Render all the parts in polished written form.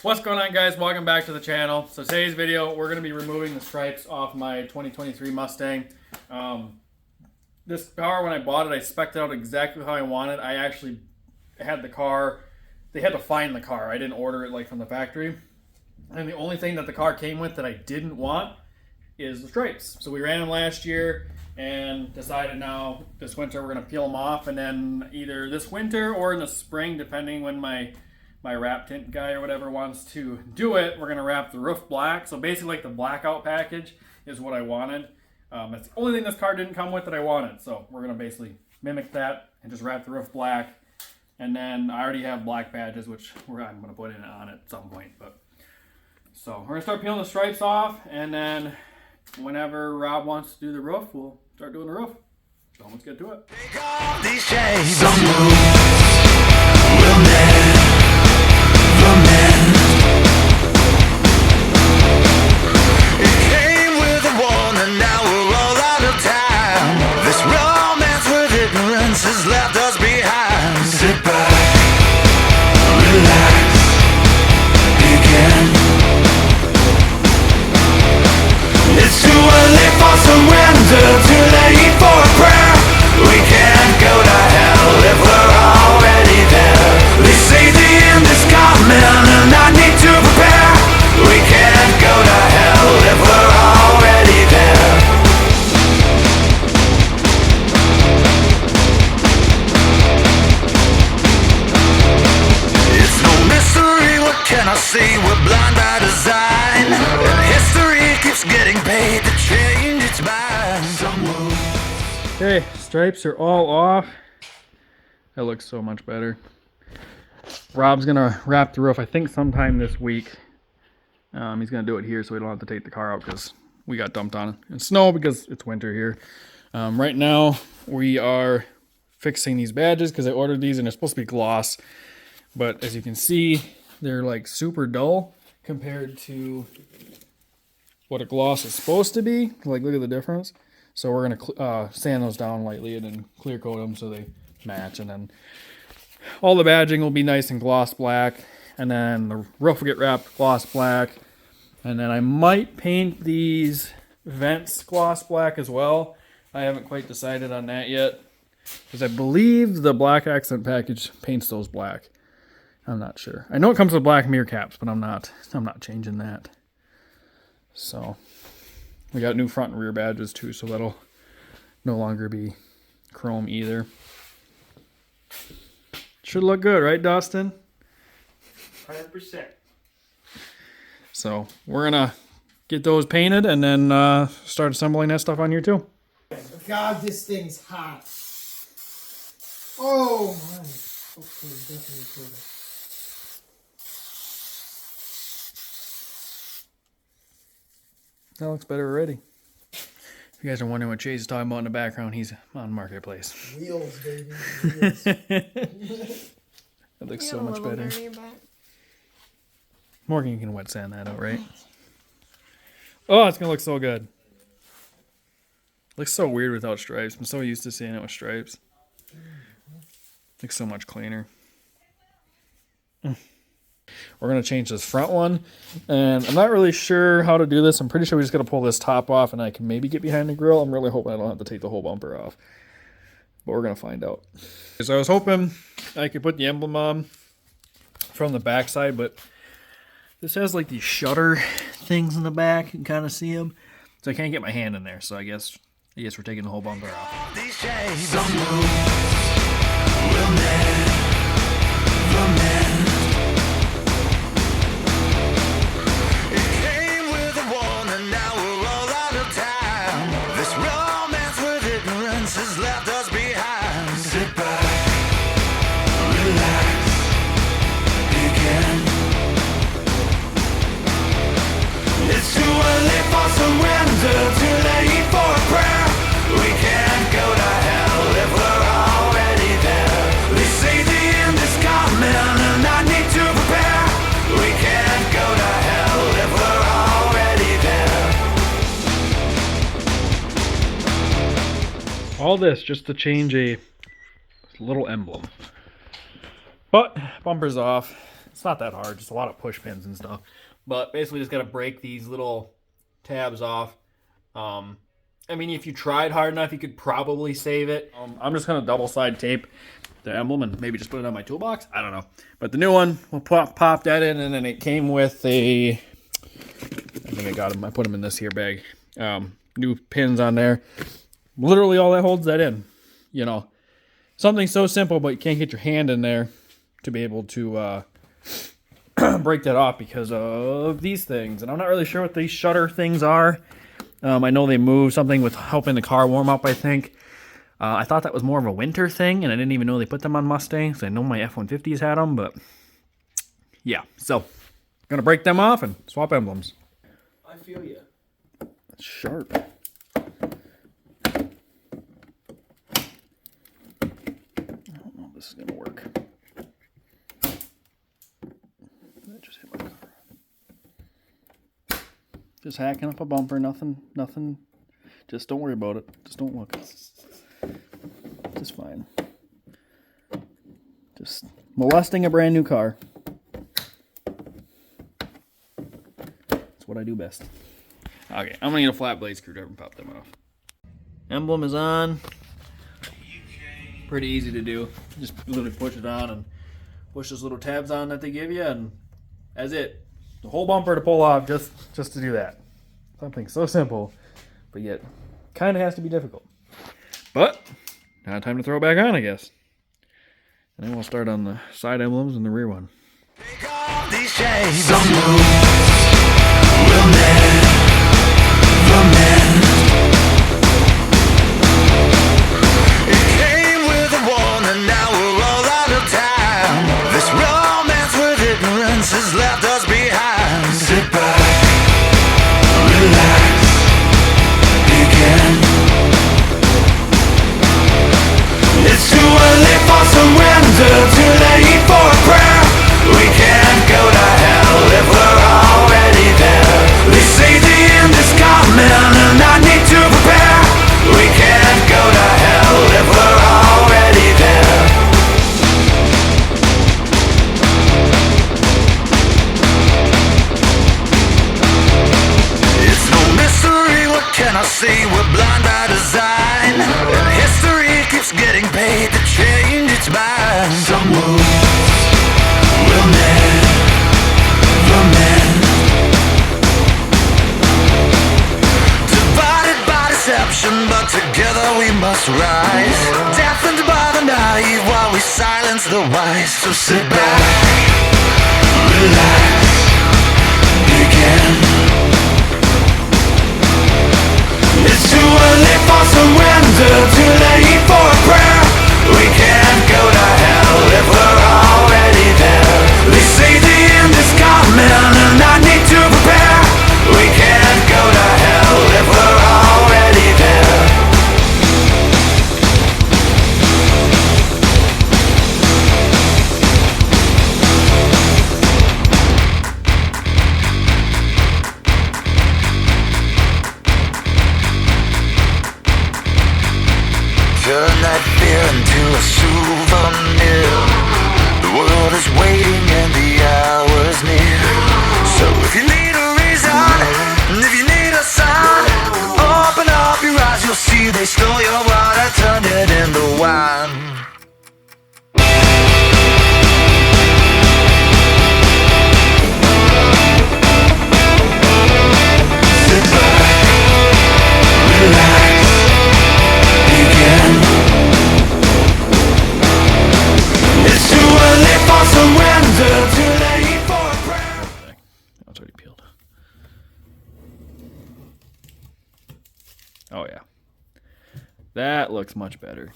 What's going on, guys? Welcome back to the channel. So today's video, we're going to be removing the stripes off my 2023 Mustang. This car, when I bought it, I spec'd it out exactly how I wanted. I actually had the car, they had to find the car. I didn't order it like from the factory. And the only thing that the car came with that I didn't want is the stripes. So we ran them last year and decided now this winter we're going to peel them off, and then either this winter or in the spring, depending when my wrap tint guy or whatever wants to do it, we're going to wrap the roof black. So basically like the blackout package is what I wanted. That's the only thing this car didn't come with that I wanted. So we're going to basically mimic that and just wrap the roof black. And then I already have black badges, which I'm going to put on it at some point. So we're going to start peeling the stripes off, and then whenever Rob wants to do the roof, we'll start doing the roof. So let's get to it. Take off these shades. Some moves will never mend. It came with a warning, now we're all out of time. This romance with ignorance has left us behind. Sit back, relax, begin. It's too early for surrender, too late for a prayer. We can't go to hell if we're already there. They say the end is coming and I need to prepare. We can't go to hell if we're already there. It's no mystery, what can I say? We're blind by design, and history keeps getting paid to change its mind. Some moves. Okay, stripes are all off. That looks so much better. Rob's gonna wrap the roof, I think sometime this week. He's gonna do it here so we don't have to take the car out because we got dumped on in snow because it's winter here. Right now we are fixing these badges because I ordered these and they're supposed to be gloss. But as you can see, they're like super dull compared to what a gloss is supposed to be. Like, look at the difference. So we're gonna sand those down lightly and then clear coat them so they match, and then all the badging will be nice and gloss black, and then the roof will get wrapped gloss black, and then I might paint these vents gloss black as well. I haven't quite decided on that yet because I believe the black accent package paints those black. I'm not sure. I know it comes with black mirror caps, but I'm not changing that. So we got new front and rear badges too, so that'll no longer be chrome either. Should look good, right, Dustin? 100%. So we're gonna get those painted and then start assembling that stuff on here too. God, this thing's hot. Oh my. Okay, definitely cool. That looks better already. If you guys are wondering what Chase is talking about in the background, he's on Marketplace. Wheels, baby. Wheels. That looks so much better. Morgan, you can wet sand that out, right? Oh, it's gonna look so good. Looks so weird without stripes. I'm so used to seeing it with stripes. Looks so much cleaner. We're going to change this front one, and I'm not really sure how to do this. I'm pretty sure we just got to pull this top off, and I can maybe get behind the grill. I'm really hoping I don't have to take the whole bumper off, but we're going to find out. So I was hoping I could put the emblem on from the back side, but this has like these shutter things in the back. You can kind of see them, so I can't get my hand in there, so I guess we're taking the whole bumper off. These shades. Some moves will never mend. It came with a warning, now we're all out of time. This romance with ignorance has left us behind. Sit back, relax, begin. It's too early for surrender, too late for a prayer. We can't go to hell if we're already there. They say the end is coming and I need to prepare. We can't go to hell if we're already there. All this just to change a little emblem. But bumper's off. It's not that hard, just a lot of push pins and stuff. But basically just got to break these little tabs off. I mean, if you tried hard enough, you could probably save it. I'm just going to double side tape the emblem and maybe just put it on my toolbox. I don't know. But the new one, we'll pop that in, and then it came with a, I think I got them. I put them in this here bag. New pins on there. Literally all that holds that in. You know, something so simple, but you can't get your hand in there to be able to break that off because of these things. And I'm not really sure what these shutter things are. I know they move something with helping the car warm up, I think. I thought that was more of a winter thing, and I didn't even know they put them on Mustangs. I know my F-150s had them, but yeah. So, gonna break them off and swap emblems. I feel you. It's sharp. I don't know if this is gonna work. That just hit my car. Just hacking up a bumper, nothing. Just don't worry about it. Just don't look. Just fine. Just molesting a brand new car. That's what I do best. Okay, I'm gonna get a flat blade screwdriver and pop them off. Emblem is on. Pretty easy to do. Just literally push it on and push those little tabs on that they give you, and that's it. The whole bumper to pull off just to do that. Something so simple, but yet kind of has to be difficult. But now time to throw it back on, I guess. And then we'll start on the side emblems and the rear one. Take off these chains. Some moves will never mend. It came with a warning, now we're all out of time. This romance with ignorance has left us behind. Sit back, relax, begin. It's too early for surrender, too late for a prayer. We can't go to hell if we're already there. They say the end is coming and I need to prepare. We can't go to hell if we're already there. It's no mystery, what can I say? We're blind by design, and history keeps getting paid to change its mind. Some moves will never mend. Divided by deception, but together we must rise. Deafened by the naive while we silence the wise. So sit back, relax, begin. It's too early for surrender, too late for a prayer. We can't go to hell if we're already there. They say the end is coming and I need to prepare. We can't go to hell if we're already there. Turn that fear into a souvenir. The world is waiting and the hour's near. So if you need a reason, and if you need a sign, open up your eyes, you'll see they stole your water, turned it into wine. Sit back, relax, begin. It's too early for surrender, too late for a prayer. Oh, it's already peeled. Oh yeah. That looks much better.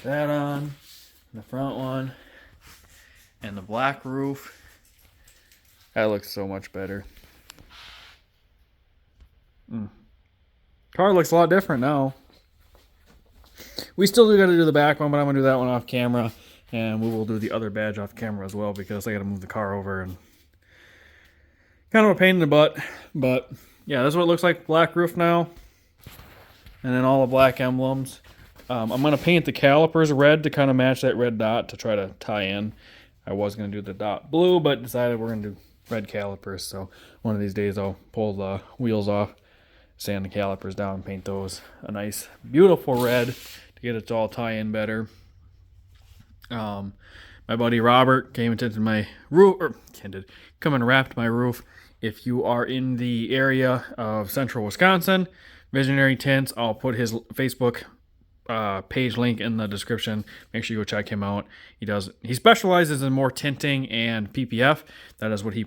That on, the front one, and the black roof. That looks so much better. Car looks a lot different now. We still got to do the back one, but I'm going to do that one off camera. And we will do the other badge off camera as well because I got to move the car over. And kind of a pain in the butt. But yeah, this is what it looks like. Black roof now. And then all the black emblems. I'm going to paint the calipers red to kind of match that red dot to try to tie in. I was going to do the dot blue, but decided we're going to do red calipers. So one of these days I'll pull the wheels off, sand the calipers down, and paint those a nice, beautiful red to get it to all tie in better. My buddy Robert came and tinted my roof, or come and wrapped my roof. If you are in the area of central Wisconsin, Visionary Tints, I'll put his Facebook page link in the description. Make sure you go check him out. He specializes in more tinting and PPF. That is what he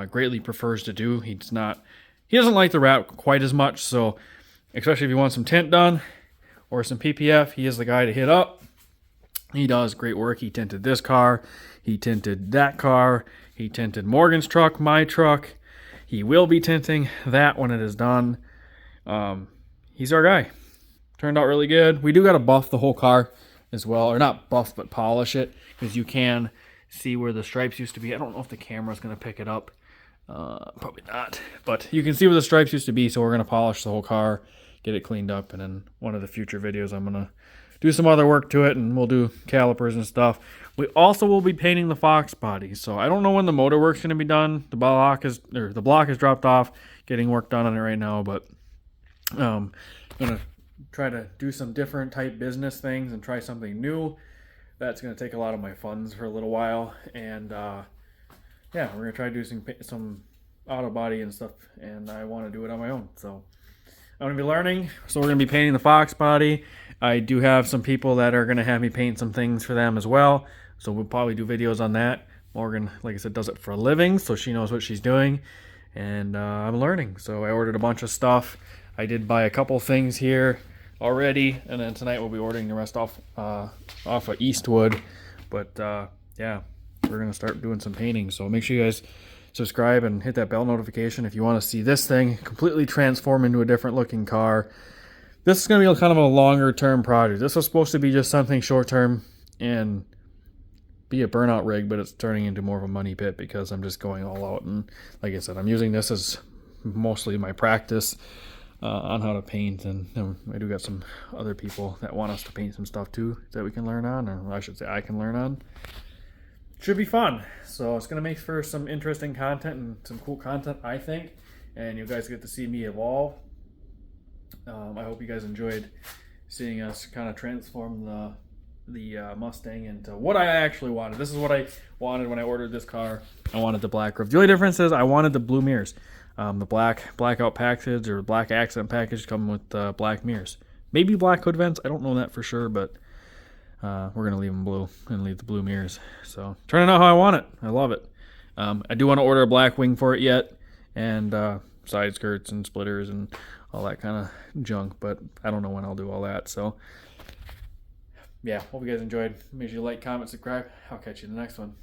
greatly prefers to do. He doesn't like the wrap quite as much, so especially if you want some tint done or some PPF, he is the guy to hit up. He does great work. He tinted this car. He tinted that car. He tinted Morgan's truck, my truck. He will be tinting that when it is done. He's our guy. Turned out really good. We do got to buff the whole car as well. Or not buff, but polish it. Because you can see where the stripes used to be. I don't know if the camera's going to pick it up. Probably not. But you can see where the stripes used to be. So we're going to polish the whole car. Get it cleaned up. And in one of the future videos, I'm going to do some other work to it, and we'll do calipers and stuff. We also will be painting the Fox body. So I don't know when the motor work's going to be done. The block is dropped off. Getting work done on it right now, but I'm going to try to do some different type business things and try something new. That's going to take a lot of my funds for a little while, and yeah, we're going to try to do some auto body and stuff, and I want to do it on my own. So I'm going to be learning. So we're going to be painting the Fox body. I do have some people that are going to have me paint some things for them as well. So we'll probably do videos on that. Morgan, like I said, does it for a living, so she knows what she's doing. And I'm learning. So I ordered a bunch of stuff. I did buy a couple things here already. And then tonight we'll be ordering the rest off of Eastwood. But yeah, we're going to start doing some painting. So make sure you guys subscribe and hit that bell notification if you want to see this thing completely transform into a different looking car. This is going to be kind of a longer term project. This was supposed to be just something short term and be a burnout rig, but it's turning into more of a money pit because I'm just going all out. And like I said, I'm using this as mostly my practice on how to paint. And I do got some other people that want us to paint some stuff too that we can learn on, or I should say I can learn on. Should be fun. So it's going to make for some interesting content and some cool content, I think. And you guys get to see me evolve. I hope you guys enjoyed seeing us kind of transform the Mustang into what I actually wanted. This is what I wanted when I ordered this car. I wanted the black roof. The only difference is I wanted the blue mirrors. The blackout package or black accent package come with black mirrors. Maybe black hood vents. I don't know that for sure, but we're going to leave them blue and leave the blue mirrors. So turning out how I want it. I love it. I do want to order a black wing for it yet, and side skirts and splitters and all that kind of junk, but I don't know when I'll do all that. So yeah, hope you guys enjoyed. Make sure you like, comment, subscribe. I'll catch you in the next one.